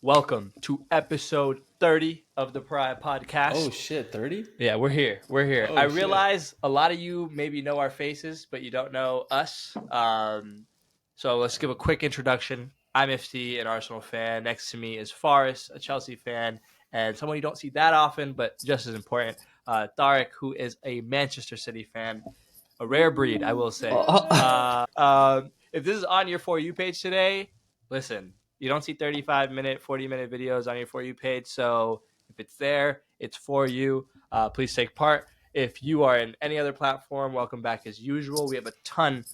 Welcome to episode 30 of the Pariah Oh Podcast. shit, 30? Yeah, we're here. We're here. I Oh shit. realize a lot of you maybe know our faces, but you don't know us. So let's give a quick introduction. I'm Ifti, an Arsenal fan. Next to me is Faris, a Chelsea fan, and someone you don't see that often, but just as important, Tarik, who is a Manchester City fan. A rare breed, I will say. If this is on your For You page today, listen, you don't see 35-minute, 40-minute videos on your For You page. So if it's there, it's for you. Please take part. If you are in any other platform, welcome back as usual. We have a ton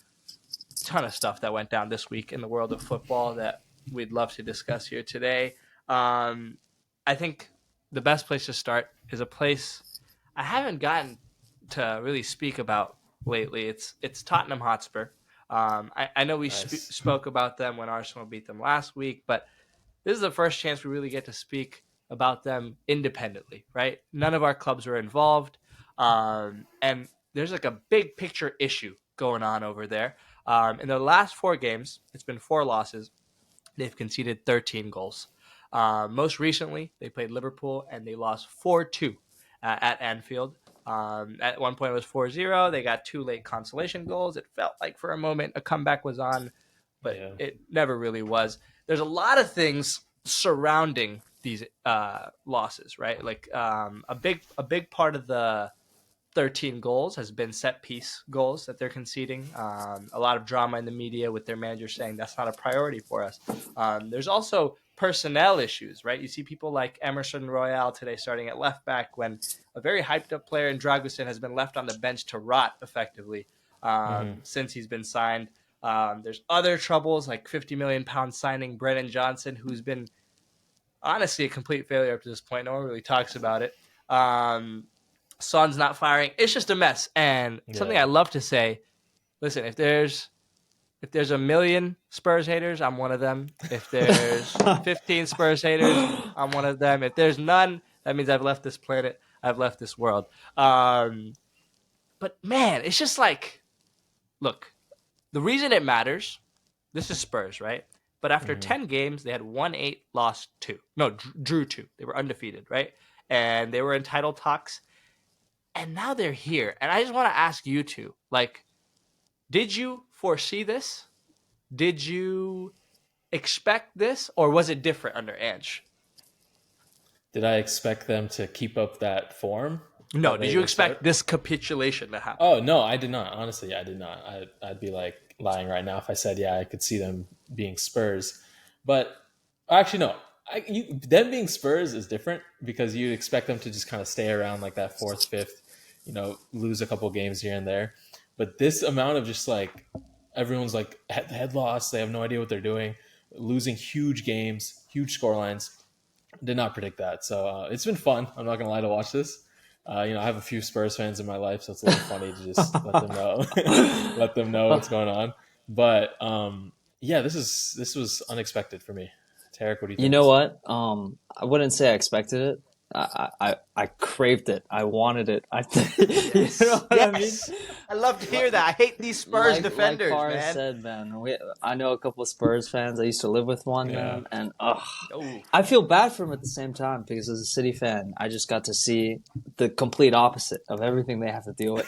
of stuff that went down this week in the world of football that we'd love to discuss here today. I think the best place to start is a place I haven't gotten to really speak about lately. It's Tottenham Hotspur. I know we Nice. spoke about them when Arsenal beat them last week, but this is the first chance we really get to speak about them independently, right? None of our clubs are involved, and there's like a big picture issue going on over there. In the last four games, it's been four losses. They've conceded 13 goals. Most recently, they played Liverpool and they lost 4-2 at Anfield. At one point, it was 4-0. They got two late consolation goals. It felt like for a moment a comeback was on, but it never really was. There's a lot of things surrounding these losses, right? Like a big part of the 13 goals has been set piece goals that they're conceding. A lot of drama in the media with their manager saying that's not a priority for us. There's also personnel issues, right? You see people like Emerson Royale today starting at left back when a very hyped up player in Dragusin has been left on the bench to rot effectively since he's been signed. There's other troubles like £50 million signing Brennan Johnson, who's been honestly a complete failure up to this point. No one really talks about it. Son's not firing. It's just a mess. And something I love to say, listen, if there's a million Spurs haters, I'm one of them. If there's 15 Spurs haters, I'm one of them. If there's none, that means I've left this planet. I've left this world. But man, it's just like, look, the reason it matters, this is Spurs, right? But after 10 games, they had won 8, lost 2. No, drew 2. They were undefeated, right? And they were in title talks. And now they're here. And I just want to ask you two, like, did you foresee this? Did you expect this? Or was it different under Ange? Did I expect them to keep up that form? No. Did you expect this capitulation to happen? Oh, no, I did not. Honestly, I did not. I'd be like lying right now if I said, yeah, I could see them being Spurs. But actually, no. Them being Spurs is different because you'd expect them to just kind of stay around like that fourth, fifth, lose a couple games here and there. But this amount of just like everyone's like head loss, they have no idea what they're doing, losing huge games, huge scorelines. Did not predict that. So it's been fun. I'm not gonna lie to watch this. I have a few Spurs fans in my life, so it's a little funny to just let them know what's going on. But this was unexpected for me. Tarik, what do you think? You know what? I wouldn't say I expected it. I craved it. I wanted it. Yes. You know what I mean? I love to hear that. I hate these Spurs defenders, like Faris man. said, man. I know a couple of Spurs fans. I used to live with one, man, and Oh. I feel bad for him at the same time because as a City fan, I just got to see the complete opposite of everything they have to deal with.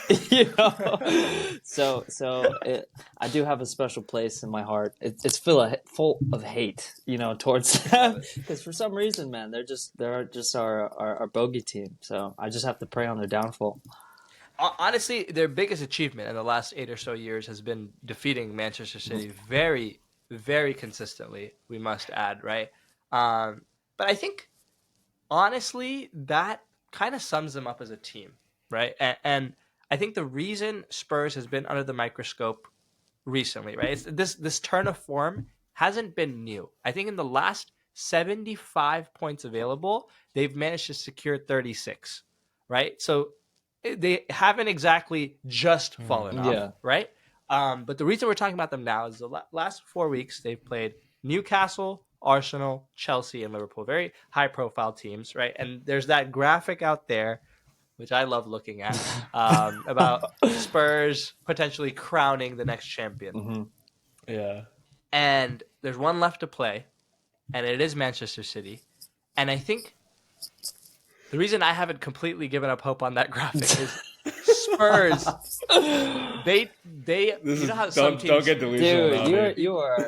I do have a special place in my heart. It's full of hate, towards them because for some reason, man, they're just our bogey team. So I just have to pray on their downfall. Honestly, their biggest achievement in the last 8 or so years has been defeating Manchester City very, very consistently, we must add, right? But I think, honestly, that kind of sums them up as a team, right? And I think the reason Spurs has been under the microscope recently, right? This turn of form hasn't been new. I think in the last 75 points available, they've managed to secure 36, right? So they haven't exactly just fallen off, right? But the reason we're talking about them now is the last 4 weeks they've played Newcastle, Arsenal, Chelsea, and Liverpool. Very high-profile teams, right? And there's that graphic out there, which I love looking at, about Spurs potentially crowning the next champion. Yeah. And there's one left to play. and it is Manchester City. And I think the reason I haven't completely given up hope on that graphic is Spurs. They This you is know how some don't teams, get delusional Dude, now,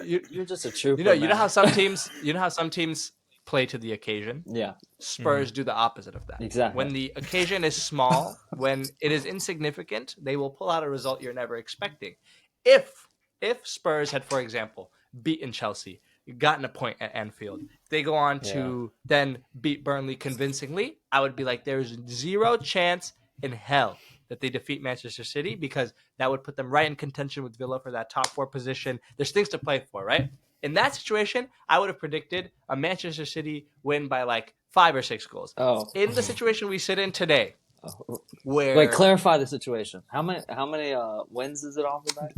dude. you're just a trooper. you know how some teams play to the occasion. Yeah, Spurs do the opposite of that. exactly. When the occasion is small, when it is insignificant, they will pull out a result you're never expecting. If Spurs had, for example, beaten Chelsea, gotten a point at Anfield, they go on to then beat Burnley convincingly, I would be like, there's zero chance in hell that they defeat Manchester City, because that would put them right in contention with Villa for that top 4 position. There's things to play for, right? In that situation, I would have predicted a Manchester City win by like 5 or 6 goals. Oh, In the situation we sit in today, where wait, clarify the situation. How many wins is it off the back?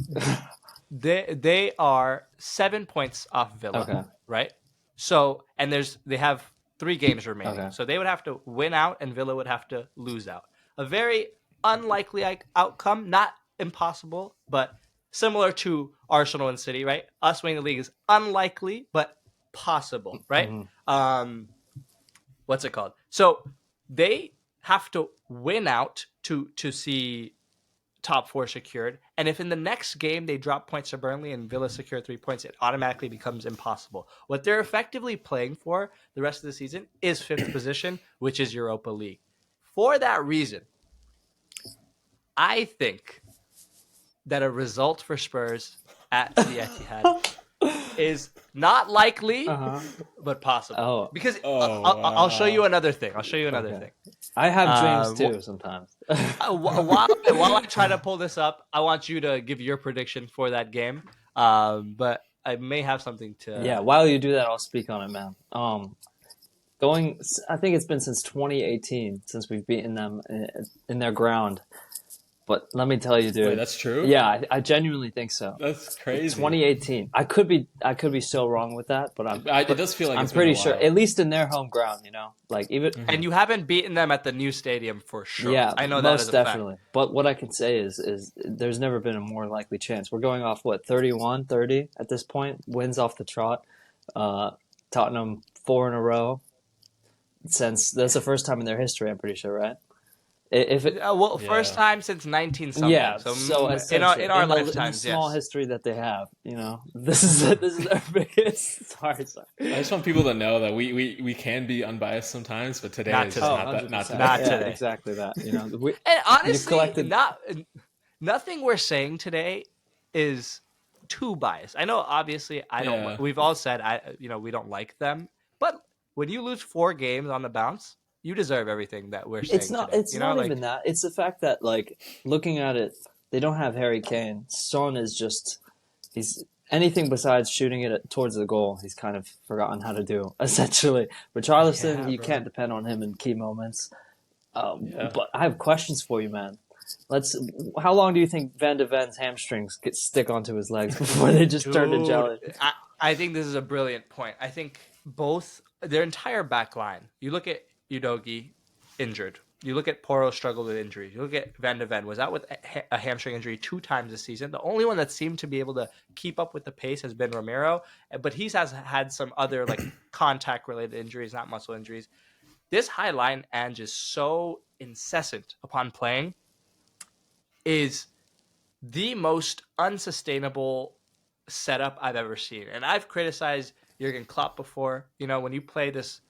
they are 7 points off Villa, Okay. right? So, and they have 3 games remaining. Okay. So they would have to win out and Villa would have to lose out. A very unlikely outcome, not impossible, but similar to Arsenal and City, right? Us winning the league is unlikely, but possible, right? What's it called? So they have to win out to see top 4 secured. And if in the next game they drop points to Burnley and Villa secure 3 points, it automatically becomes impossible. What they're effectively playing for the rest of the season is 5th position, which is Europa League. For that reason, I think that a result for Spurs at the Etihad is not likely, but possible. Oh. Because I'll show you another thing. Thing. I have dreams too sometimes. While I try to pull this up, I want you to give your prediction for that game. But I may have something to. Yeah, while you do that, I'll speak on it, man. I think it's been since 2018 since we've beaten them in their ground. But let me tell you, dude. Wait, that's true? Yeah, I genuinely think so. That's crazy. 2018. I could be so wrong with that, but it does feel like I'm it's pretty been a sure, while. at least in their home ground, like even. And you haven't beaten them at the new stadium for sure. Yeah, I know that most is a definitely. fact. But what I can say is there's never been a more likely chance. We're going off 31, 30 at this point, wins off the trot. Tottenham 4 in a row. Since that's the first time in their history, I'm pretty sure, right? First time since 19 something. Yeah, so in essentially, our in the lifetimes, small yes. history that they have, this is their biggest. Sorry. I just want people to know that we can be unbiased sometimes, but today Not is today. not yeah, today. today. exactly that. And honestly, nothing we're saying today is too biased. I know, obviously, I don't. Yeah. We've all said, we don't like them, but when you lose 4 games on the bounce, you deserve everything that we're saying. It's not even that. It's the fact that, looking at it, they don't have Harry Kane. Son is he's anything besides shooting it towards the goal. He's kind of forgotten how to do, essentially. Richarlison, you can't depend on him in key moments. But I have questions for you, man. How long do you think Van de Ven's hamstrings stick onto his legs before they just turn to jelly? I think this is a brilliant point. I think their entire back line, you look at Udogie, injured. You look at Porro, struggled with injuries. You look at Van de Ven, was out with a hamstring injury 2 times this season. The only one that seemed to be able to keep up with the pace has been Romero, but he's had some other contact-related injuries, not muscle injuries. This high line, Ange, is so incessant upon playing, is the most unsustainable setup I've ever seen. And I've criticized Jurgen Klopp before. When you play this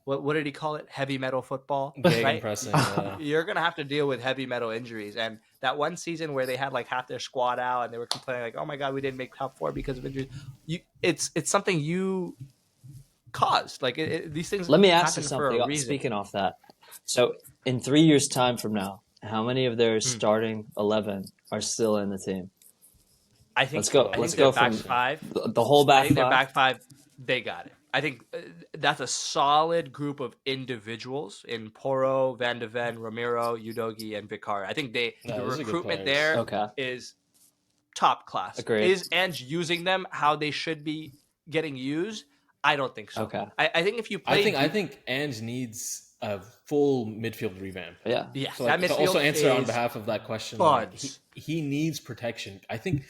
what did he call it? Heavy metal football, right? Pressing, yeah. You're gonna have to deal with heavy metal injuries. And that one season where they had half their squad out and they were complaining oh my god, we didn't make top 4 because of injuries. It's something you caused. These things. Let me ask you for a something. reason. Speaking off that, so in 3 years' time from now, how many of their starting 11 are still in the team? I think. Let's go back from 5. The whole back 5. Their back 5. They got it. I think that's a solid group of individuals in Porro, Van de Ven, Romero, Udogie, and Vicar. I think the recruitment there is top class. Agreed. Is Ange using them how they should be getting used? I don't think so. Okay. I think if you play... I think Ange needs a full midfield revamp. Yeah. Yeah, So that like to midfield also answer on is behalf of that question, like buns. he needs protection. I think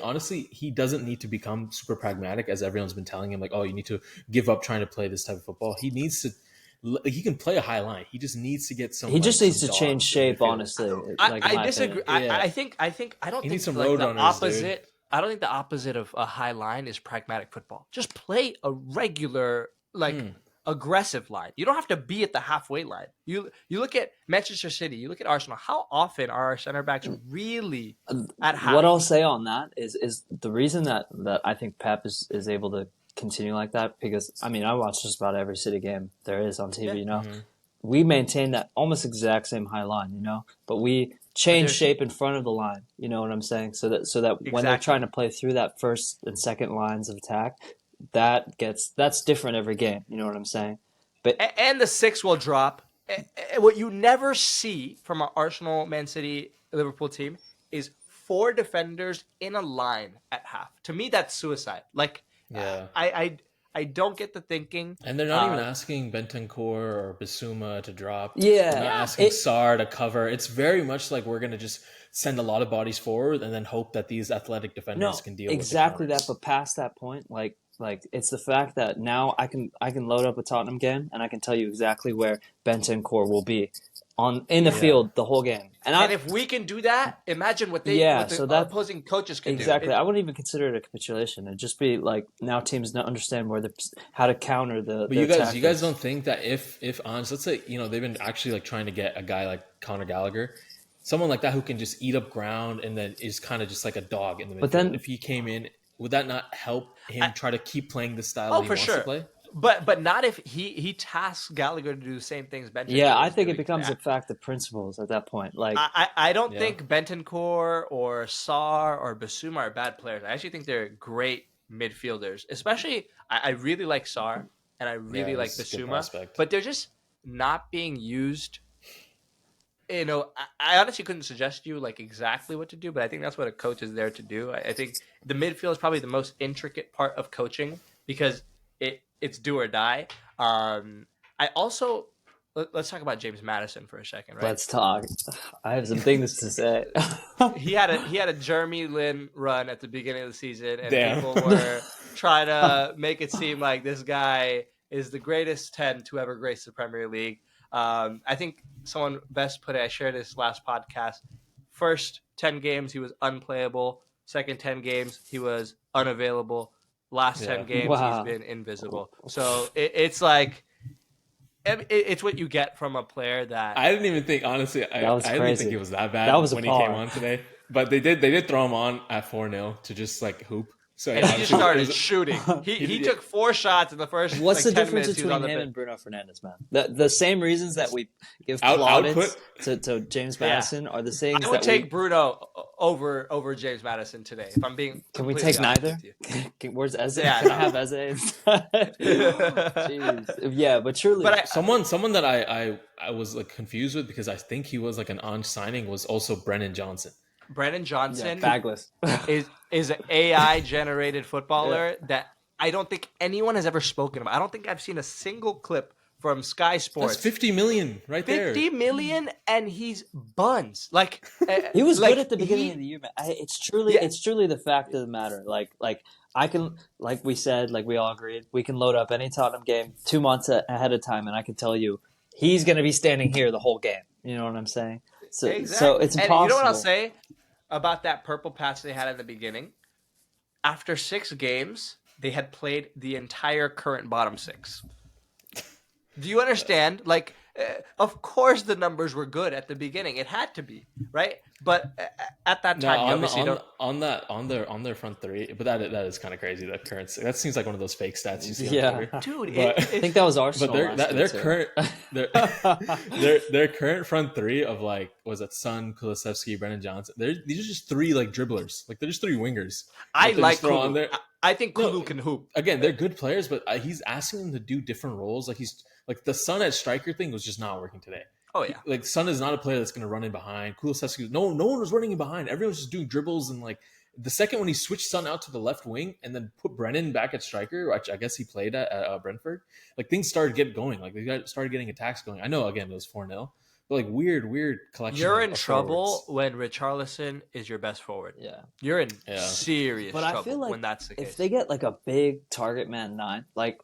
honestly he doesn't need to become super pragmatic as everyone's been telling him. Like, oh, you need to give up trying to play this type of football. He needs to. He can play a high line. He just needs to get He just needs to change dogs in shape, midfield. honestly. Like, in I my disagree. opinion. Yeah. I don't He think needs some like road the runners, dude. opposite. I don't think the opposite of a high line is pragmatic football. Just play a regular, like aggressive line. You don't have to be at the halfway line. You look at Manchester City. You look at Arsenal. How often are our center backs really at half? What I'll say on that is the reason that I think Pep is able to continue like that, because I mean I watch just about every City game there is on TV. Yeah. You know, we maintain that almost exact same high line. You know, but we change there's- shape in front of the line. You know what I'm saying? So that when they're Exactly. trying to play through that first and second lines of attack, that's different every game. You know what I'm saying? But And the six will drop. What you never see from our Arsenal, Man City, Liverpool team is 4 defenders in a line at half. To me, that's suicide. Like, Yeah. I don't get the thinking. And they're not even asking Bentancur or Bissouma to drop. Yeah. They're not asking Sarr to cover. It's very much like we're going to just send a lot of bodies forward and then hope that these athletic defenders can deal exactly with it. that. But past that point, like it's the fact that now I can load up a Tottenham game and I can tell you exactly where Bentancur will be in the field the whole game. And if we can do that, imagine what the opposing coaches can do. Exactly. I wouldn't even consider it a capitulation. It'd just be like now teams don't understand how to counter the. But you guys don't think that if Ons, let's say they've been actually like trying to get a guy like Conor Gallagher, someone like that who can just eat up ground and then is kind of just like a dog in the midfield. But then if he came in, would that not help him try to keep playing the style that he wants to play? But not if he tasks Gallagher to do the same things Bentancur. Yeah, I think it becomes a fact of principles at that point. Like I don't think Bentancur or Sarr or Bissouma are bad players. I actually think they're great midfielders. Especially, I really like Sarr and I really like Bissouma, but they're just not being used. You know, I honestly couldn't suggest you like exactly what to do, but I think that's what a coach is there to do. I think the midfield is probably the most intricate part of coaching because it's do or die. I also let's talk about James Maddison for a second, right? Let's talk. I have some things to say. he had a Jeremy Lin run at the beginning of the season, and people were trying to make it seem like this guy is the greatest 10 to ever grace the Premier League. I think someone best put it. I shared this last podcast. First 10 games he was unplayable. Second 10 games he was unavailable. Last 10 games he's been invisible. So it's like it's what you get from a player that I didn't even think, honestly, I didn't think it was that bad when he came on today. But they did throw him on at 4-0 to just like hoop. So and he just started shooting. He took 4 shots in the first. What's like, the 10 difference minutes between him and Bruno Fernandes, man? The same reasons that we give plaudits to James Maddison are the same. I would take Bruno over James Maddison today. If I'm being, can we take neither? Where's Eze? Yeah, can I have Eze instead? Jeez. Yeah, but surely. But someone that I was like confused with because I think he was like an on signing was also Brennan Johnson. Brennan Johnson bagless is an AI generated footballer that I don't think anyone has ever spoken about. I don't think I've seen a single clip from Sky Sports. That's 50 million right there. 50 million and he's buns. Like he was good at the beginning of the year, man. It's truly the fact of the matter. Like I can, like we said, like we all agreed, we can load up any Tottenham game 2 months ahead of time, and I can tell you he's going to be standing here the whole game. You know what I'm saying? So it's impossible. And you know what I'll say about that purple patch they had at the beginning? After 6 games, they had played the entire current bottom 6. Do you understand? Like, of course the numbers were good at the beginning. It had to be, right? But at that time, on their front three, but that is kind of crazy. That current, that seems like one of those fake stats you see. Yeah, dude. I think that was Arsenal. But their current front three of like was it Son, Kulusevski, Brennan Johnson. These are just 3 like dribblers. Like they're just 3 wingers. I like Kulu. I think Kulu can hoop. Again, they're good players, but he's asking them to do different roles. Like he's like the Son at striker thing was just not working today. Oh yeah, like Son is not a player that's going to run in behind. Kulusevski, no one was running in behind. Everyone was just doing dribbles and like The second when he switched Son out to the left wing and then put Brennan back at striker, which I guess he played at Brentford, like things started getting going. Like started getting attacks going. I know again it was 4-0, but like weird collection. You're of in trouble forwards. when Richarlison is your best forward. Yeah. You're in serious But trouble I feel like when that's the case. if they get like a big target man 9, like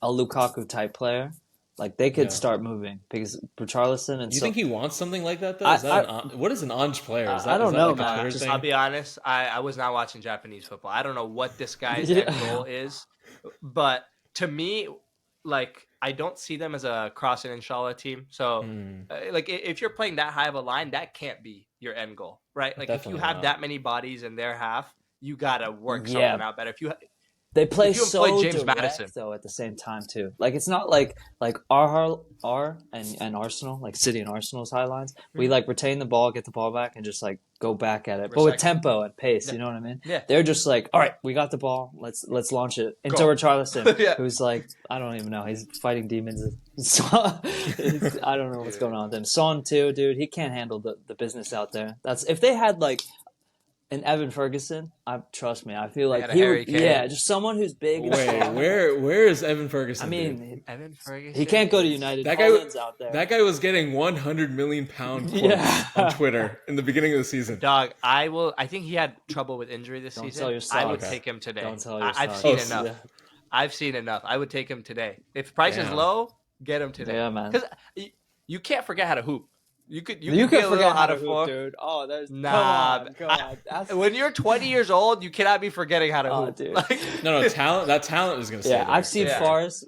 a Lukaku type player, like they could start moving because Richarlison and You think he wants something like that though? What is an Ange player? Is that, I don't is that know, like a man. Twitter thing? I'll be honest. I was not watching Japanese football. I don't know what this guy's Yeah. end goal is, but to me, like I don't see them as a cross and inshallah team. So, like if you're playing that high of a line, that can't be your end goal, right? Like Definitely if you have not. that many bodies in their half, you gotta work Yeah. something out better. If you They play If you so employ James direct, Maddison. though, at the same time, too. Like, it's not like our and Arsenal, like City and Arsenal's high lines. We, like, retain the ball, get the ball back, and just, like, go back at it. But with tempo and pace, you know what I mean? Yeah. They're just like, all right, we got the ball. Let's launch it. Into Go. Richarlison, Yeah. who's, like, I don't even know. He's fighting demons. I don't know what's going on with him. Son, too, dude. He can't handle the business out there. If they had, like, and Evan Ferguson, trust me, I feel like had a Harry Kane. just someone who's big. And Wait, strong. where is Evan Ferguson? I mean, Evan Ferguson, he can't go to United. That guy- Holland's out there. that guy was getting 100 million pound quotes Yeah. on Twitter in the beginning of the season. Dog, I think he had trouble with injury this Don't season. sell your I would socks. take him today. Don't sell your I've socks. seen Oh, enough. yeah. I've seen enough. I would take him today. If price is Damn. low, get him today. Yeah, man. Because you can't forget how to hoop. You could You be a can little forget how out to of hoop, form. dude. Oh, there's Nah, come on. That's, When you're 20 years old, you cannot be forgetting how to Oh, hoop. dude. Like, No, talent. That talent is going to stay yeah, there. I've seen Yeah. Faris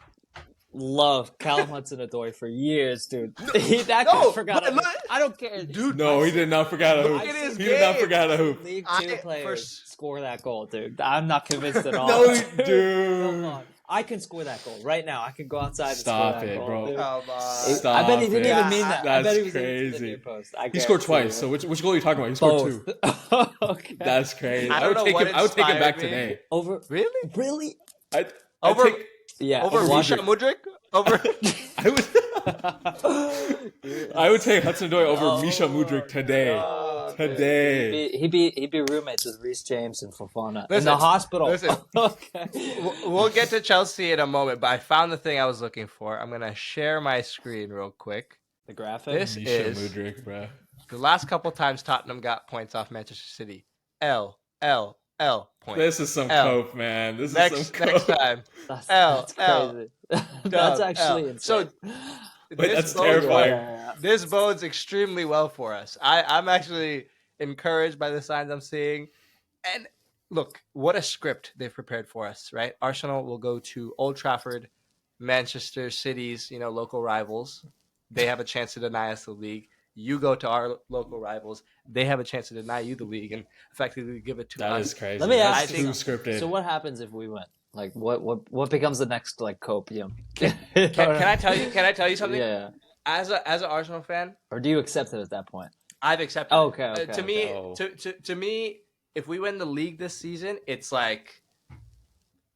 love Callum Hudson-Odoi for years, dude. That guy forgot. but how to look- hoop. I don't care, dude, No, he did not forget how to Look hoop. at his He did not game. forget how to hoop. League I- Two players first- score that goal, dude. I'm not convinced at all. No, Come dude. on. I can score that goal right now. I can go outside and Stop score that it, goal, bro. dude. come on. Stop I bet he didn't it. even mean that. I That's bet he was into the crazy. near post. He scored twice. So which goal are you talking about? He scored two. Both. Okay. That's crazy. I I don't would know take what him. I would take him back inspired me. today. Over Really? really? Over- take. Yeah. Over Mudryk. Misha Mudryk? Over I would. I would take Hudson-Odoi over Misha Mudryk today. Today. He'd be roommates with Reece James and Fofana in Listen, the hospital. listen. Okay. We'll get to Chelsea in a moment, but I found the thing I was looking for. I'm gonna share my screen real quick. The graphic. This Misha is Mudryk, bro. the last couple times Tottenham got points off Manchester City. L point. This is some L. cope, man. This is next some cope. next time. That's L. crazy. That's actually insane. So Wait, that's bodes terrifying. well- This bodes extremely well for us. I'm actually encouraged by the signs I'm seeing. And look, what a script they've prepared for us, right? Arsenal will go to Old Trafford, Manchester City's, local rivals. They have a chance to deny us the league. You go to our local rivals. They have a chance to deny you the league and effectively give it to That us. is crazy. Let me That's ask too you. scripted. So what happens if we win? Like what becomes the next like copium? Can I tell you? Can I tell you something? Yeah. As an Arsenal fan, Or do you accept it at that point? I've accepted. Oh, it. okay, To me, Oh. to me, if we win the league this season, it's like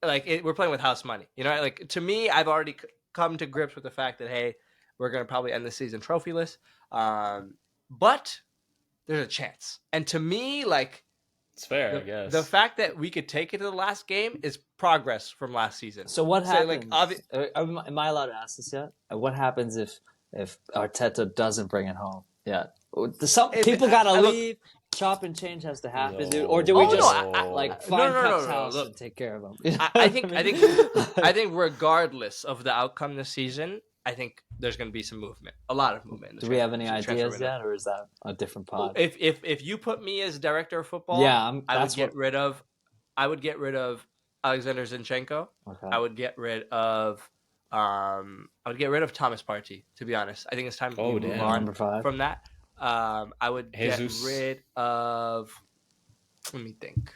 we're playing with house money. Like to me, I've already come to grips with the fact that hey, we're gonna probably end the season trophyless. But there's a chance, and to me, like It's fair, I guess. the fact that we could take it to the last game is progress from last season. So what So, happens? like, am I allowed to ask this yet? What happens if Arteta doesn't bring it home yet? Some If- people gotta I look- leave. Chop and change has to happen, No. dude. Or do we Oh, no, just I- find no, Pep's no, house look. and take care of him? I think regardless of the outcome this season, I think there's going to be some movement, a lot of movement. in the Do we have any transfer ideas window. yet, or is that a different pod? If you put me as director of football, Yeah, I would get rid of Alexander Zinchenko. Okay. I would get rid of Thomas Partey. To be honest, I think it's time to move damn. on Number 5. from that. I would Jesus. get rid of. Let me think.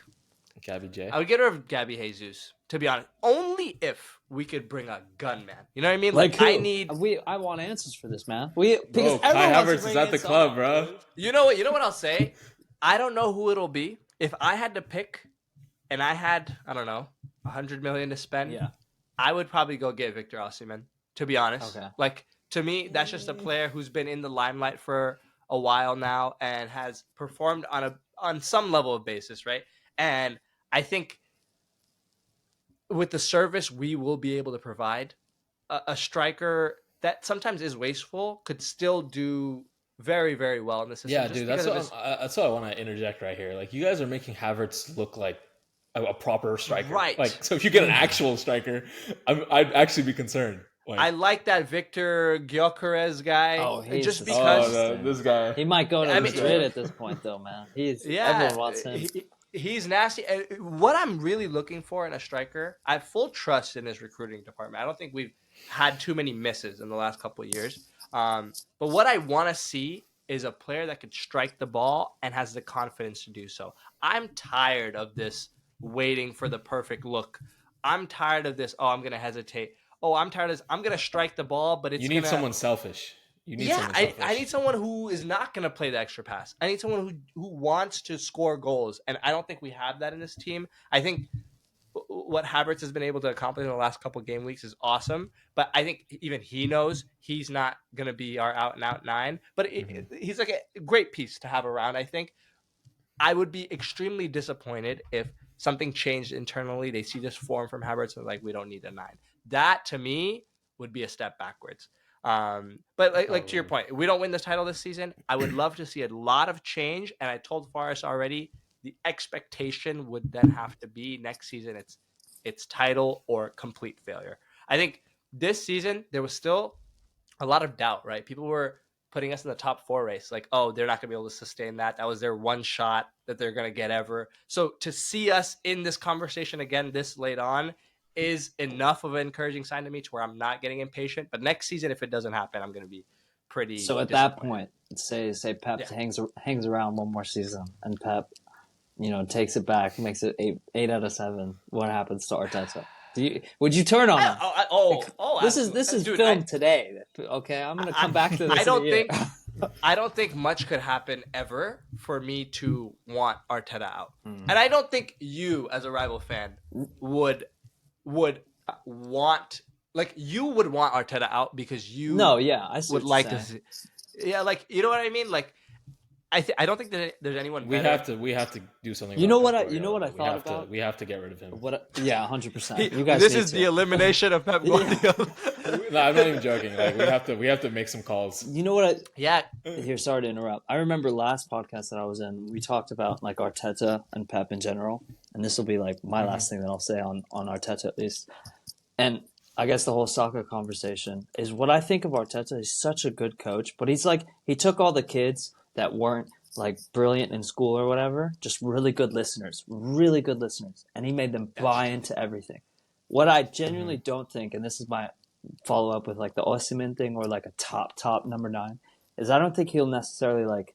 Gabby J. I would get rid of Gabby Jesus. To be honest, only if we could bring a gunman. You know what I mean? Like who? I I want answers for this, man. Bro, Because Kai everyone wants to Havertz is bring at in the someone, club, bro. dude. You know what I'll say? I don't know who it'll be. If I had to pick, and I had $100 million to spend, Yeah. I would probably go get Victor Osimhen. To be honest, Okay. like to me, that's just a player who's been in the limelight for a while now and has performed on some level of basis, right? And I think with the service we will be able to provide, a striker that sometimes is wasteful could still do very, very well in the system. Yeah, Just dude, because of his that's what I want to interject right here. Like, you guys are making Havertz look like a proper striker. right. Like, so if you get an actual striker, I'd actually be concerned. I Like, like that Victor Gyökeres guy. Oh, he's Just oh, because disgusting. this guy. He might go to I mean, Madrid at this point, though, man. yeah, Everyone wants him. he's nasty. And what I'm really looking for in a striker, I have full trust in his recruiting department. I don't think we've had too many misses in the last couple of years. But what I want to see is a player that could strike the ball and has the confidence to do so. I'm tired of this waiting for the perfect look. I'm tired of this. Oh, I'm going to hesitate. Oh, I'm tired of this. I'm going to strike the ball, but it's You need gonna... someone selfish. You need Yeah, someone selfish. I need someone who is not going to play the extra pass. I need someone who wants to score goals, and I don't think we have that in this team. I think what Havertz has been able to accomplish in the last couple of game weeks is awesome, but I think even he knows he's not going to be our out-and-out 9, but he's like a great piece to have around, I think. I would be extremely disappointed if something changed internally. They see this form from Havertz and like, we don't need a 9. That to me would be a step backwards. But like to your point, we don't win this title this season. I would love to see a lot of change. And I told Faris already, the expectation would then have to be next season it's title or complete failure. I think this season there was still a lot of doubt, right? People were putting us in the top 4 race, like, oh, they're not going to be able to sustain that. That was their one shot that they're going to get ever. So to see us in this conversation again this late on is enough of an encouraging sign to me to where I'm not getting impatient. But next season, if it doesn't happen, I'm going to be pretty. So at that point, say Pep hangs around one more season, and Pep, takes it back, makes it 8 out of 7. What happens to Arteta? Would you turn on him? This is dude, filmed today. Okay, I'm gonna come back to this. I don't think much could happen ever for me to want Arteta out, and I don't think you, as a rival fan, would want, like, you would want Arteta out because you I see would like to see, like, you know what I mean, like. I don't think that there's anyone. We have to do something. You know what I thought about? We have to get rid of him. 100%. You guys. This is the elimination of Pep Guardiola. No, I'm not even joking. Like, we have to make some calls. You know what? Yeah. Here, sorry to interrupt. I remember last podcast that I was in, we talked about like Arteta and Pep in general, and this will be like my last thing that I'll say on Arteta at least. And I guess the whole soccer conversation is what I think of Arteta. He's such a good coach, but he's like, he took all the kids that weren't like brilliant in school or whatever, just really good listeners, and he made them buy into everything. What I genuinely don't think, and this is my follow up with like the Osimhen thing or like a top number 9, is I don't think he'll necessarily like,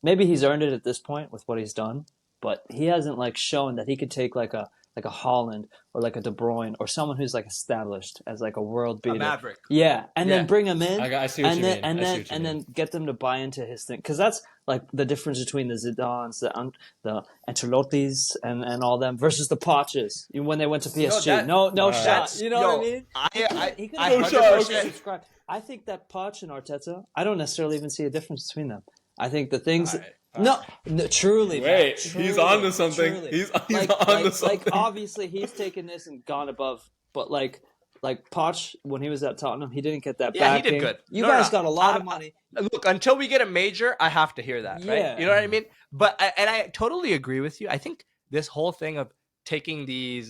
maybe he's earned it at this point with what he's done, but he hasn't like shown that he could take like a Haaland or like a De Bruyne or someone who's like established as like a world beater, a Maverick. Yeah, and then bring him in. I see what you mean. And then get them to buy into his thing, because that's like the difference between the Zidans, the Ancelottis, and all them versus the Poches when they went to PSG. No shot. You know what I mean? I 100%. I think that Poch and Arteta, I don't necessarily even see a difference between them. I think the things. No, truly. Wait, truly, he's on to something. Truly. He's on to something. Like, obviously, he's taken this and gone above. But like Poch, when he was at Tottenham, he didn't get that backing. He did good. You guys got a lot of money. Look, until we get a major, I have to hear that, right? You know what I mean? But I totally agree with you. I think this whole thing of taking these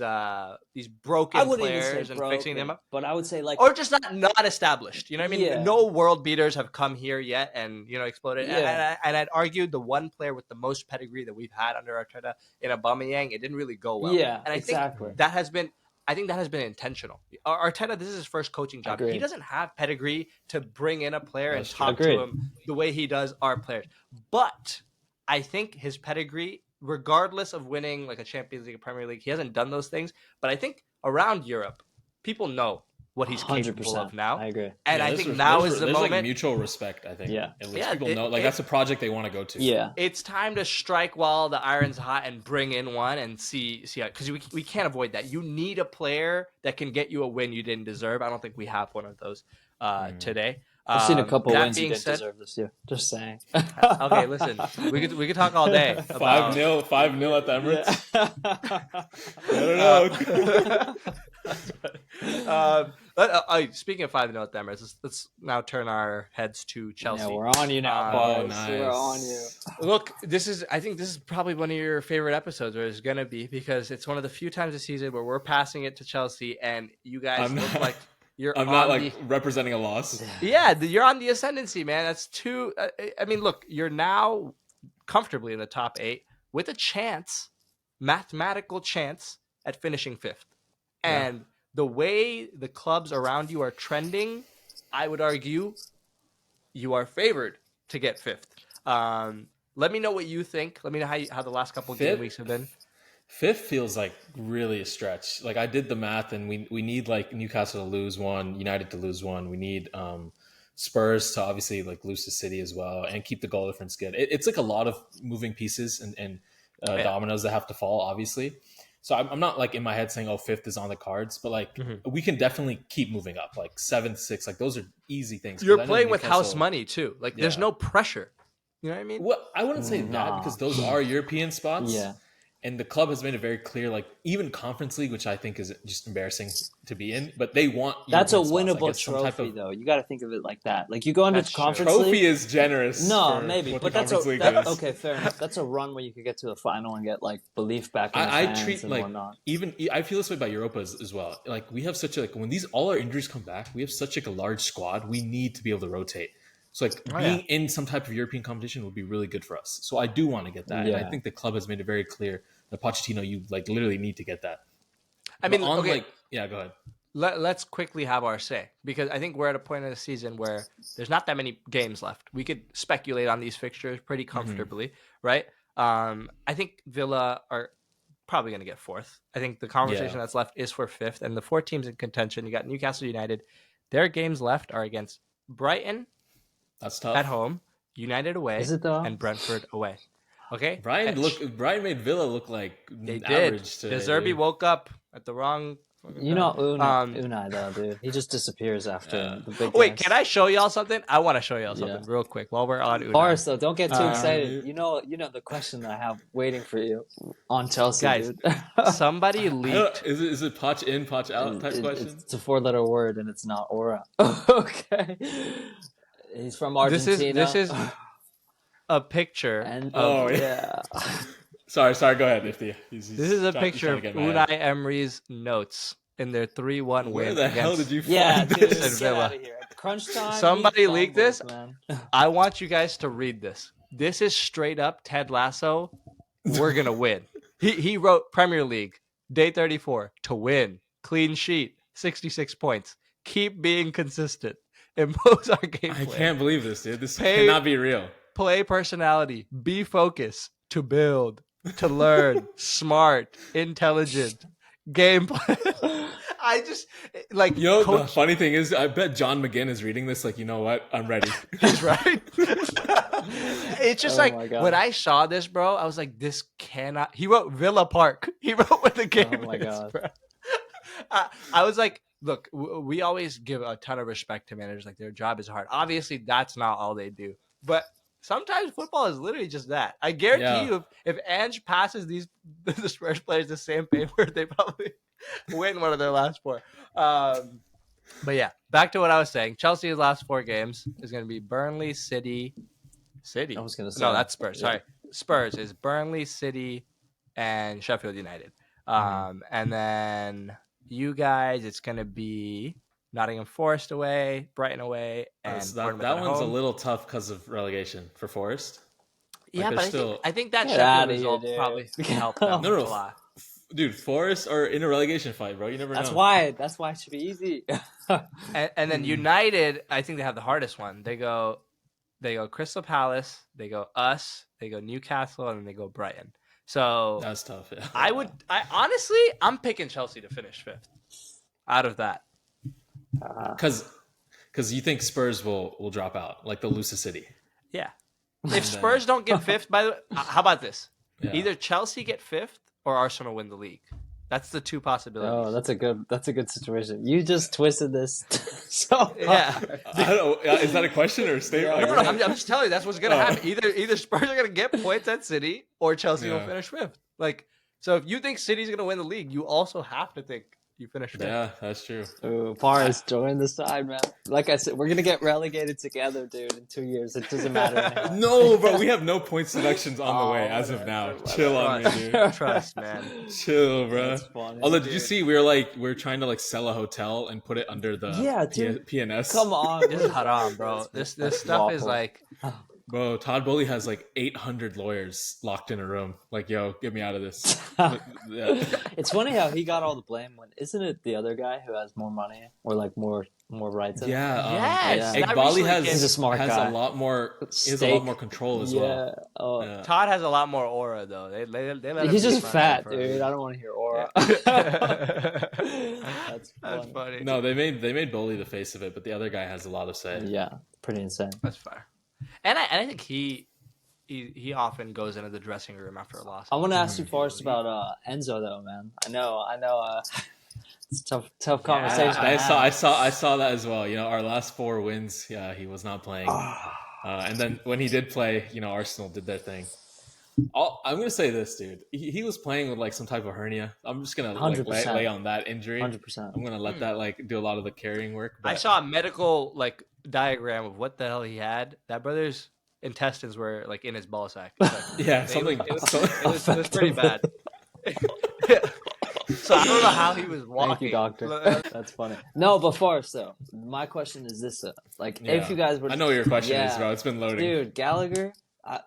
broken players and fixing them up, but I would say like, or just not established. You know what I mean? Yeah. No world beaters have come here yet and exploded. Yeah. And I'd argue the one player with the most pedigree that we've had under Arteta in Aubameyang, it didn't really go well. Yeah, and I think that has been intentional. Arteta, this is his first coaching job. He doesn't have pedigree to bring in a player and talk to him the way he does our players. But I think his pedigree, regardless of winning like a Champions League, a Premier League, he hasn't done those things. But I think around Europe, people know what he's capable of now. I agree. And I think now is the moment. Like mutual respect, I think. Yeah. At least people know. Like, that's a project they want to go to. Yeah. It's time to strike while the iron's hot and bring in one and see how, because we can't avoid that. You need a player that can get you a win you didn't deserve. I don't think we have one of those today. I've seen a couple That wins you being didn't said, deserve this year. Just saying. okay, listen, we could talk all day about 5-0, 5-0 at the Emirates. Yeah. I don't know. speaking of 5-0 at the Emirates, let's now turn our heads to Chelsea. Yeah, we're on you now, Oh, boys. nice. We're on you. Look, I think this is probably one of your favorite episodes, or it's gonna be, because it's one of the few times this season where we're passing it to Chelsea, and you guys look like you're. I'm not like representing a loss. Yeah, you're on the ascendancy, man. That's too. I mean, look, you're now comfortably in the top 8 with a chance, mathematical chance, at finishing 5th. Yeah. And the way the clubs around you are trending, I would argue you are favored to get 5th. Let me know what you think. Let me know how the last couple of game weeks have been. 5th feels like really a stretch. Like I did the math, and we need like Newcastle to lose one, United to lose one. We need Spurs to obviously like lose to City as well, and keep the goal difference good. It's like a lot of moving pieces and dominoes that have to fall, obviously. So I'm not like in my head saying, oh, 5th is on the cards, but like we can definitely keep moving up, like 7th, 6th, like those are easy things. You're playing with house money too. Like there's no pressure. You know what I mean? Well, I wouldn't say that, because those are European spots. Yeah. And the club has made it very clear, like even Conference League, which I think is just embarrassing to be in, but they want that's a European spots. winnable Like, trophy, though. You got to think of it like that. Like you go into Conference trophy League. is generous. No, maybe, but that's okay. Fair enough. That's a run where you could get to the final and get like belief back in the I fans treat and like whatnot. even I feel this way about Europa as well. Like we have such a when these all our injuries come back, we have such like a large squad. We need to be able to rotate. So like being in some type of European competition would be really good for us. So I do want to get that, and I think the club has made it very clear that Pochettino, you like literally need to get that. I mean, go ahead. Let's quickly have our say, because I think we're at a point in the season where there's not that many games left. We could speculate on these fixtures pretty comfortably, right? I think Villa are probably going to get 4th. I think the conversation that's left is for 5th, and the 4 teams in contention. You got Newcastle United. Their games left are against Brighton, that's tough, at home, United away, Is it though? and Brentford away. Okay, Brian made Villa look like they average did. today. De Zerbi woke up at the wrong. You know Unai though, dude. He just disappears after the big. Wait, can I show y'all something? I want to show y'all something real quick while we're on Unai. Faris, though, don't get too excited. You know the question I have waiting for you on Chelsea, guys. dude. Somebody leaked. Is it Poch in, Poch out type question? It's a 4-letter word and it's not aura. Okay. He's from Argentina. This is a picture. And yeah. Sorry. Go ahead, Ifti. This is a picture of Unai Emery's notes in their 3-1 win. Where the hell did you find this? this? Get out of here. Crunch time. Somebody leaked this. Man. I want you guys to read this. This is straight up Ted Lasso. We're gonna win. He wrote Premier League day 34 to win, clean sheet, 66 points. Keep being consistent. Impose our game plan. I can't believe this, dude. This cannot be real. Play personality. Be focused. To build. To learn. Smart. Intelligent. Game plan. I just like. The funny thing is, I bet John McGinn is reading this. Like, you know what? I'm ready. He's right. It's just when I saw this, bro, I was like, this cannot. He wrote Villa Park. He wrote what the game is, bro. I was like, look, we always give a ton of respect to managers. Like, their job is hard. Obviously, that's not all they do. But sometimes football is literally just that. I guarantee you, if Ange passes the Spurs players the same paper, they probably win one of their last 4. But yeah, back to what I was saying. Chelsea's last 4 games is going to be Burnley, City. I was going to say. No, that's Spurs. Sorry. Spurs is Burnley, City, and Sheffield United. And then you guys, it's going to be Nottingham Forest away, Brighton away, and that one's a little tough because of relegation for Forest. Yeah, but I think that Sheffield result probably helped them a lot. Dude, Forest are in a relegation fight, bro. You never know. That's why it should be easy. and then United, I think they have the hardest one. They go Crystal Palace, they go us, they go Newcastle, and then they go Brighton. So that's tough. Yeah. I honestly, I'm picking Chelsea to finish 5th out of that. Because you think Spurs will drop out, like they'll lose to City. Yeah. If Spurs don't get 5th, by the way, how about this? Yeah. Either Chelsea get 5th or Arsenal win the league. That's the two Oh, possibilities. that's a good situation. You just twisted this so Yeah. hard. I don't know. Is that a question or a statement? Yeah. No, Like, I'm just telling you that's what's gonna Oh. happen. Either Spurs are gonna get points at City or Chelsea will Yeah. finish fifth. Like, so if you think City's gonna win the league, you also have to think you finish fifth. Yeah, that's true. Ooh, Faris, join the side, man. Like I said, we're gonna get relegated together, dude. In 2 years, it doesn't matter anymore. No, bro, we have no point deductions on the way Oh, as of whatever, now. Chill on me, Trust, dude. trust, man. Chill, bro. That's funny. Although, did you Dude. see we're trying to like sell a hotel and put it under the Yeah, dude. PNS? Come on, This is haram, bro. This stuff is awful. like, Bro, Todd Bowley has like 800 lawyers locked in a room. Like, yo, get me out of this. Yeah. It's funny how he got all the blame when isn't it the other guy who has more money or like more rights? in it? Yeah, yes, yeah. that Iqbali recently has came- He's a smart has guy. a lot more. He has a Stake. lot more control as well. Yeah. Oh. Yeah. Todd has a lot more aura though. They let him He's be just front fat, for a dude. reason. I don't want to hear aura. That's That's funny. funny. No, they made Bowley the face of it, but the other guy has a lot of say. Yeah, pretty insane. That's fair. And I think he often goes into the dressing room after a loss. I want to ask you first about Enzo though, man. I know. It's a tough conversation. to I have. saw that as well. You know, our last 4 wins, yeah, he was not playing. And then when he did play, you know, Arsenal did their thing. I'm gonna say this, dude. He was playing with like some type of hernia. I'm just gonna like, 100%. lay on that injury. 100%. I'm gonna let that like do a lot of the carrying work. But I saw a medical like diagram of what the hell he had. That brother's intestines were like in his ball sack. Like, yeah, it something. was pretty bad. So I don't know how he was walking. Thank you, doctor. That's funny. No, but first though, my question is this: like, Yeah. if you guys were, I know what your question is, Yeah. bro. It's been loading. dude, Gallagher,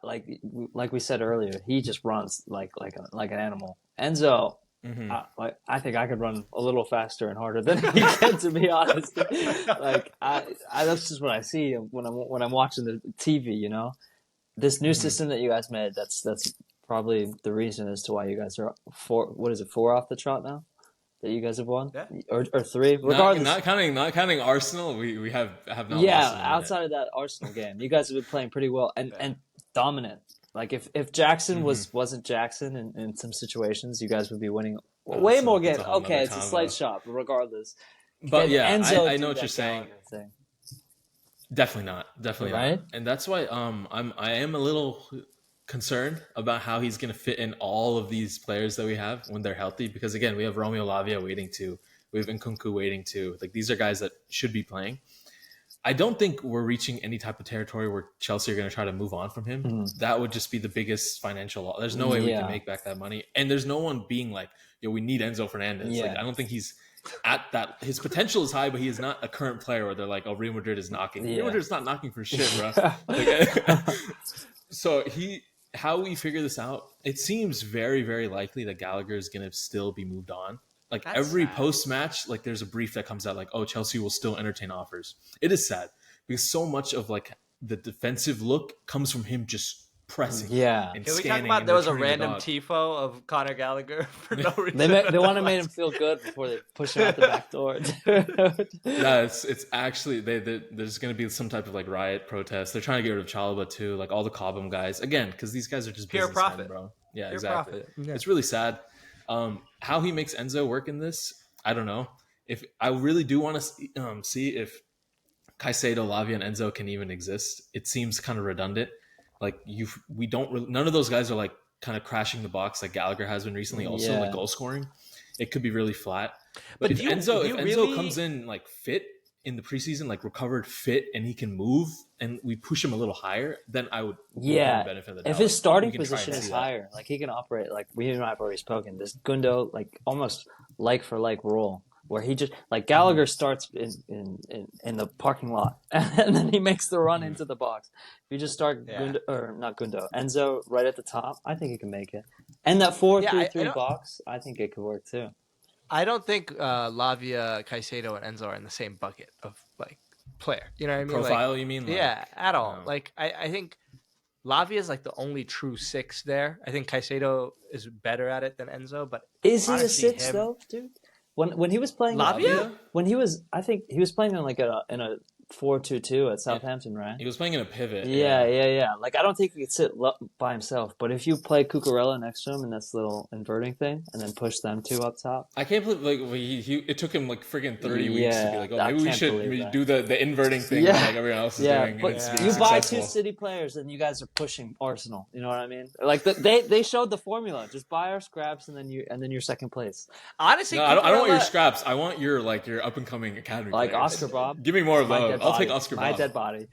like we said earlier, he just runs like an animal. Enzo, Mhm. I think I could run a little faster and harder than he can, to be honest. Like I that's just what I see when I'm watching the TV. You know, this new system that you guys made. That's probably the reason as to why you guys are 4 off the trot now that you guys have won, Yeah. or 3. Regardless, Not counting Arsenal, we have not yeah. lost in a minute. Outside of that Arsenal game, you guys have been playing pretty well and dominant. Like if Jackson wasn't Jackson in some situations, you guys would be winning way more that's games. a whole Okay, nother it's a convo. slight shot, but regardless. But Can yeah, Enzo I do know what that you're saying. Gallagher thing? Definitely not. Right? And that's why I am a little concerned about how he's going to fit in all of these players that we have when they're healthy. Because again, we have Romeo Lavia waiting too. We have Nkunku waiting too. Like these are guys that should be playing. I don't think we're reaching any type of territory where Chelsea are going to try to move on from him. That would just be the biggest financial loss. There's no way we Yeah. can make back that money. And there's no one being like, yo, we need Enzo Fernandez. Yeah. Like, I don't think he's at that. His potential is high, but he is not a current player where they're like, oh, Real Madrid is knocking. Yeah. Real Madrid's not knocking for shit, bro. Like, so how we figure this out, it seems very, very likely that Gallagher is going to still be moved on. Like That's every sad. post-match, like there's a brief that comes out like, oh, Chelsea will still entertain offers. It is sad because so much of like the defensive look comes from him just pressing. Yeah. and Can we talk scanning about and there was a returning the random dog. tifo of Conor Gallagher for no reason? They want to make him feel good before they push him out the back door. Yeah, it's actually there's going to be some type of like riot protest. They're trying to get rid of Chalobah too, like all the Cobham guys again because these guys are just Pure businessmen, profit. bro. Yeah, Pure exactly. profit. Yeah. It's really sad. How he makes Enzo work in this, I don't know. If I really do want to see if Caicedo, Lavia, and Enzo can even exist. It seems kind of redundant. Like none of those guys are like kind of crashing the box like Gallagher has been recently. Also, Yeah. like goal scoring, it could be really flat. But But if do you- Enzo do you if really- Enzo comes in like fit in the preseason, like recovered fit, and he can move, and we push him a little higher, then I would give him Yeah. the benefit of the If doubt. his starting We can try position and is see that. higher, like he can operate, like we and I have already spoken, this Gundo, like almost like for like role, where he just like Gallagher starts in the parking lot and then he makes the run into the box. If you just start Yeah. Gundo, or not Gundo, Enzo right at the top, I think he can make it. And that 4-3-3 I don't- box, I think it could work too. I don't think Lavia, Caicedo, and Enzo are in the same bucket of like player. You know what I mean? Like, Profile, you mean? Like, yeah, at all. no. Like I think Lavia is like the only true six there. I think Caicedo is better at it than Enzo, but Is he a honestly, 6 him- though, dude? When he was playing Lavia? when he was, I think he was playing in like in a 4-2-2 at Southampton, right? He was playing in a pivot. Yeah. Like, I don't think he could sit by himself. But if you play Cucurella next to him in this little inverting thing, and then push them two up top, I can't believe it took him like freaking 30 weeks to be like, oh, I maybe we can't should believe that. do the inverting thing Yeah. like everyone else is doing. But and it's you being buy successful. two City players, and you guys are pushing Arsenal. You know what I mean? Like they showed the formula. Just buy our scraps, and then you're second place. Honestly, No, I don't want your scraps. I want your up and coming academy. Like players. Oscar Bob. Give me more of My those. dead I'll body. take Oscar My Bob. dead body.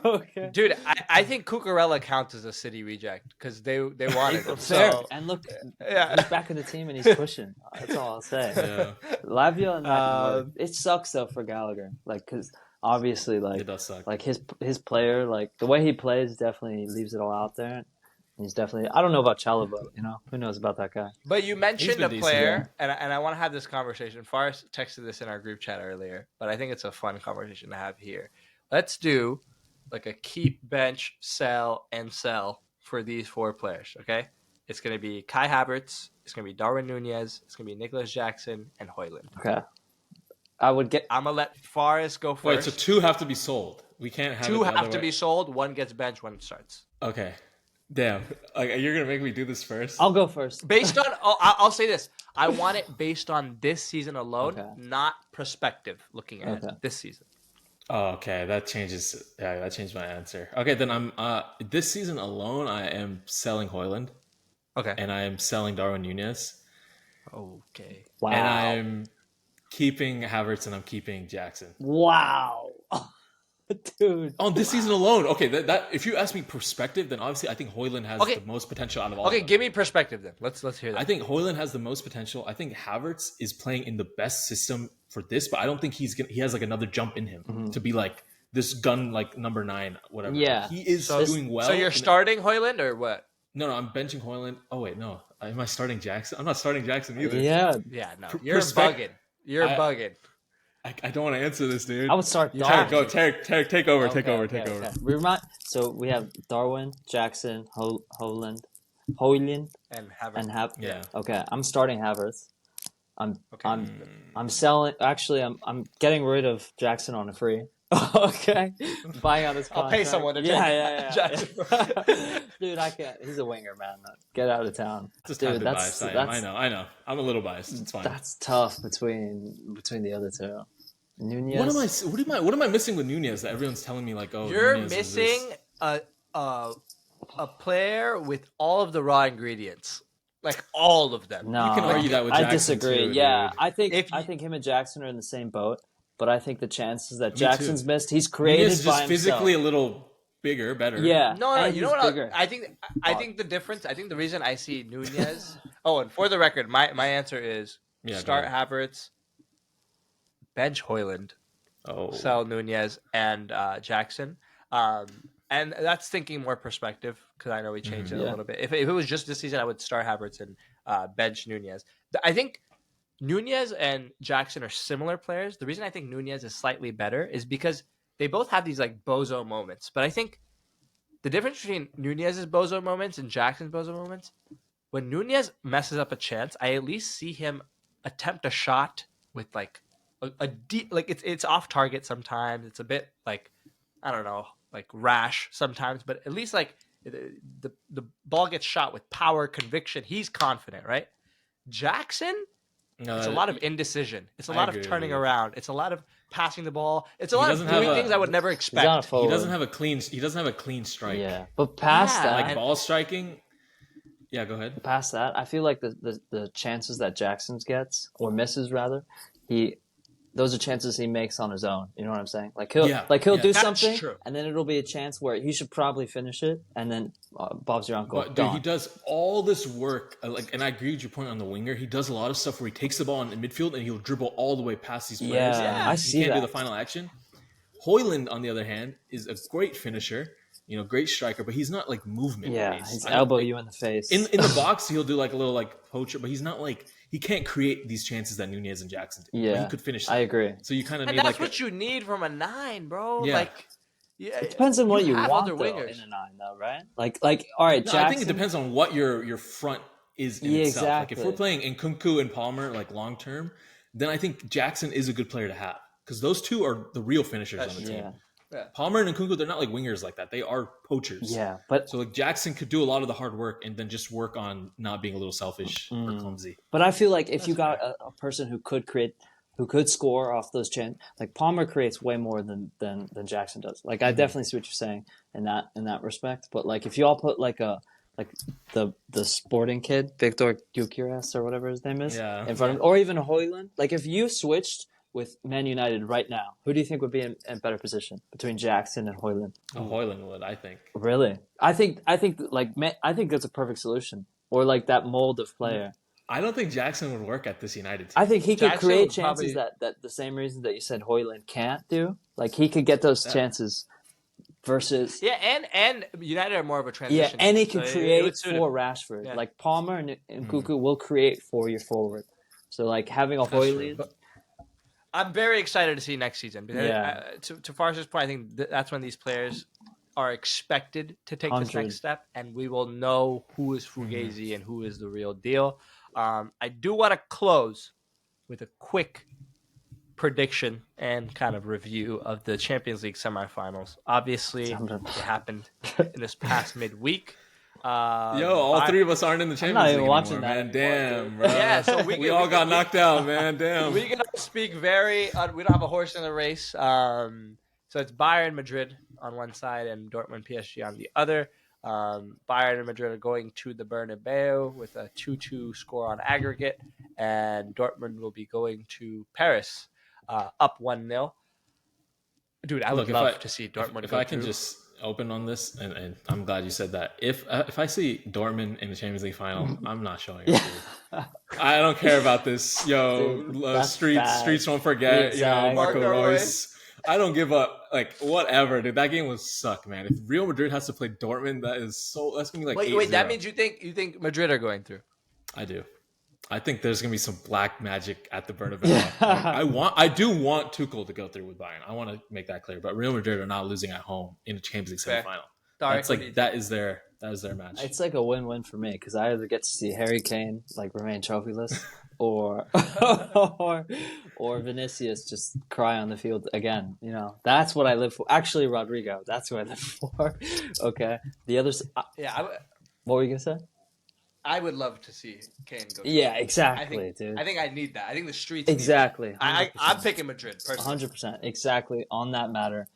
Okay. Dude, I think Cucurella counts as a City reject because they wanted him. Fair. So, And look, yeah. he's back in the team and he's pushing. That's all I'll say. Yeah, Lavia and that, it sucks though for Gallagher. Like, because obviously, like, it does suck. like his player, like the way he plays, definitely leaves it all out there. He's definitely. I don't know about Chalobah. You know, who knows about that guy? But you mentioned been a decent, player, and I want to have this conversation. Faris texted this in our group chat earlier, but I think it's a fun conversation to have here. Let's do like a keep, bench, sell, and sell for these four players, okay? It's going to be Kai Havertz, it's going to be Darwin Nunez, it's going to be Nicholas Jackson, and Højlund. Okay. I would get. I'm going to let Faris go first. Wait, so two have to be sold. We can't have Two it the have other to way. be sold, one gets benched, one starts. Okay. Damn. Like, you're gonna make me do this first? I'll go first. Based on, I'll say this. I want it based on this season alone, Okay. not perspective looking at Okay. this season. Oh, okay. That changes. Yeah, that changed my answer. Okay, then I'm. This season alone, I am selling Højlund, Okay. and I am selling Darwin Nunez, Okay. Wow. and I'm keeping Havertz, and I'm keeping Jackson. Wow. Dude. On this season alone, okay. That if you ask me perspective, then obviously I think Højlund has Okay. the most potential out of all. Okay, of them. give me perspective then. Let's hear that. I think Højlund has the most potential. I think Havertz is playing in the best system for this, but I don't think he has like another jump in him to be like this gun like number 9, whatever. Yeah. He is doing well. So you're in- starting Højlund or what? No, I'm benching Højlund. Oh wait, no. Am I starting Jackson? I'm not starting Jackson either. Yeah. Yeah, no. Per- You're perspec- bugging. You're bugging. I don't want to answer this, dude. I would start Tarik, Darwin. go. Tarik, take over. Take Okay, over. okay, Take over. okay. So we have Darwin, Jackson, Højlund, and And Havertz. Yeah. Okay, I'm starting Havertz. I'm Okay. I'm selling. Actually, I'm getting rid of Jackson on a free. Okay, buying out his I'll contract. pay someone to Yeah. Jackson. Dude, I can't. He's a winger, man. Get out of town. Just Dude, have to biased. I know. I'm a little biased. It's fine. That's tough between the other two. Nunez. What am I missing with Nunez that everyone's telling me like, oh, You're Nunez is missing this? a player with all of the raw ingredients. Like all of them. No, You can argue that with I Jackson, disagree. too, Yeah, dude. I think If you- I think him and Jackson are in the same boat, but I think the chances that too. Jackson's missed, he's created Nunez is by just himself. physically a little bigger, better. Yeah, No, and you know he's what? bigger. I think the difference. I think the reason I see Nunez. Oh, and for the record, my answer is Yeah, go start ahead. Havertz, bench Højlund, Oh, sell Nunez and Jackson. And that's thinking more perspective because I know we changed it a Yeah. little bit. If it was just this season, I would start Havertz and bench Nunez. I think Nunez and Jackson are similar players. The reason I think Nunez is slightly better is because they both have these like bozo moments. But I think the difference between Nunez's bozo moments and Jackson's bozo moments, when Nunez messes up a chance, I at least see him attempt a shot with like a deep, like it's off target sometimes. It's a bit like, I don't know, like rash sometimes, but at least like the ball gets shot with power, conviction. He's confident, right? Jackson, no, it's a lot of indecision. It's a I lot of agree, turning dude. around. It's a lot of passing the ball. It's a He lot of doesn't have doing a- things I would never He's expect. not a forward. He doesn't have a clean strike. Yeah, but past Yeah, that, Like and- ball striking. Yeah, go ahead. past that, I feel like the chances that Jackson's gets or misses rather, those are chances he makes on his own. You know what I'm saying? Like he'll Yeah, do That's something, true. and then it'll be a chance where he should probably finish it, and then Bob's your uncle. But dude, Gone. he does all this work, and I agree with your point on the winger. He does a lot of stuff where he takes the ball in the midfield and he'll dribble all the way past these players. Yeah, and I he see can't do that. the final action. Højlund, on the other hand, is a great finisher, great striker, but he's not like movement. Yeah, based. he's I don't elbow think- you in the face. in the box. He'll do like a little like poacher, but he's not like he can't create these chances that Nunez and Jackson do. But Yeah, he could finish. I agree. So you kind of And need that's like what you need from a 9, bro. Yeah. Like, yeah, It depends on what you have want other though, wingers. in a 9, though, right? Like all right, No, Jackson. I think it depends on what your front is in Yeah, itself. Like if exactly. we're playing in Nkunku and Palmer like long term, then I think Jackson is a good player to have because those two are the real finishers That's on the true. team. Yeah. Palmer and Nkunku, they're not like wingers like that. They are poachers. Yeah, but So like Jackson could do a lot of the hard work and then just work on not being a little selfish or clumsy. But I feel like if That's you got fair. a person who could score off those like Palmer creates way more than Jackson does. Like I definitely see what you're saying in that respect. But like if you all put like the sporting kid Victor Gyökeres or whatever his name is in front of him, or even Højlund, like if you switched with Man United right now, who do you think would be in better position between Jackson and Højlund? Højlund would, I think. Really, I think that's a perfect solution, or like that mold of player. I don't think Jackson would work at this United team. I think he could Jackson create would chances probably- that the same reason that you said Højlund can't do. Like he could get those chances versus and United are more of a yeah, transition. and he team, can so create it would suit him. for Rashford. Yeah. Like Palmer and Nkunku will create for your forward. So like having a Højlund, I'm very excited to see next season. Because Yeah. to Faris's point, I think that's when these players are expected to take this 100. next step, and we will know who is Fugazi and who is the real deal. I do want to close with a quick prediction and kind of review of the Champions League semifinals. Obviously, it happened in this past midweek. All three of us aren't in the Champions not League even anymore, watching that man. anymore, Damn, bro. Yeah, so we all got knocked out, man. Damn. We're gonna speak very. We don't have a horse in the race. So it's Bayern Madrid on one side and Dortmund PSG on the other. Bayern and Madrid are going to the Bernabeu with a 2-2 score on aggregate, and Dortmund will be going to Paris up 1-0. Dude, I would love to see Dortmund. If I can just open on this, and I'm glad you said that. If I see Dortmund in the Champions League final, I'm not showing it. Dude. I don't care about this. Dude, Streets won't forget. Exactly. Marco Marco Reus. I don't give up. Like whatever, dude. That game was suck, man. If Real Madrid has to play Dortmund, that's gonna be like wait. That 8-0. means you think Madrid are going through? I do. I think there's gonna be some black magic at the Bernabeu. Like, I do want Tuchel to go through with Bayern. I want to make that clear. But Real Madrid are not losing at home in the Champions League semifinal. Tarik, That's like that is their match. it's like a win-win for me because I either get to see Harry Kane like remain trophyless, or or Vinicius just cry on the field again. You know, that's what I live for. Actually, Rodrigo, that's what I live for. Okay, the others. Yeah, What were you gonna say? I would love to see Kane go. Yeah, through. exactly, dude. I think I need that. I think the streets Exactly. I'm picking Madrid personally. 100%. Exactly. On that matter,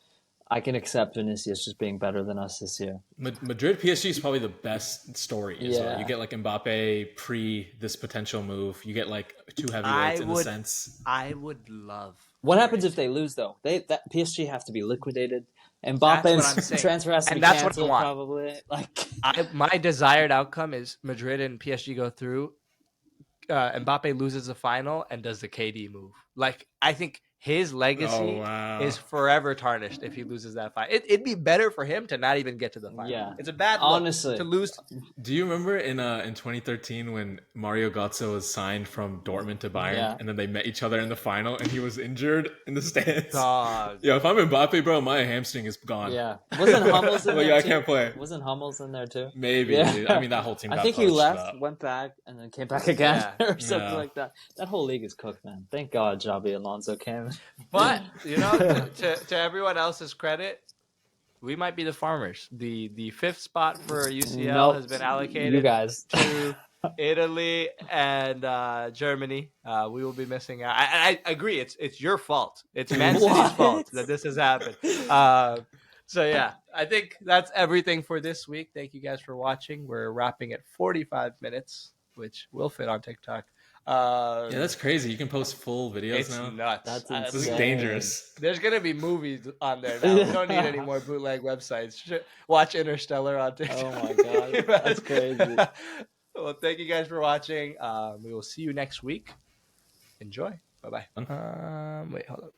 I can accept Vinicius just being better than us this year. Madrid PSG is probably the best story. Yeah. So you get like Mbappe pre this potential move. You get like two heavyweights in a sense. I would love. What happens if they lose, though? That PSG have to be liquidated. That's what I'm Mbappe's saying. transfer has to And be that's what I canceled, want. probably. Like, My desired outcome is Madrid and PSG go through. Mbappe loses the final and does the KD move. Like I think his legacy is forever tarnished if he loses that fight. It'd be better for him to not even get to the final. Yeah. It's a bad look honestly, to lose. Do you remember in 2013 when Mario Götze was signed from Dortmund to Bayern, and then they met each other in the final, and he was injured in the stands? Dog. Yeah, if I'm Mbappe, bro, my hamstring is gone. yeah. Wasn't Hummels in Like, there I too? can't play. Wasn't Hummels in there too? Maybe. Yeah. Dude. I mean, that whole team. I got think he poached left, up. went back, and then came back again or something Yeah. like that. That whole league is cooked, man. Thank God Xabi Alonso came. But to everyone else's credit, we might be the farmers. The fifth spot for UCL Nope. has been allocated. You guys. To Italy and Germany. We will be missing out. I agree. It's your fault. It's Man City's What? fault that this has happened. So yeah, I think that's everything for this week. Thank you guys for watching. We're wrapping at 45 minutes, which will fit on TikTok. Yeah, that's crazy. You can post full videos It's now. nuts. That's This is insane. dangerous. There's gonna be movies on there now. We don't need any more bootleg websites. Watch Interstellar on TikTok. Oh my God, that's crazy. Well, thank you guys for watching. We will see you next week. Enjoy. Bye bye. Wait, hold up.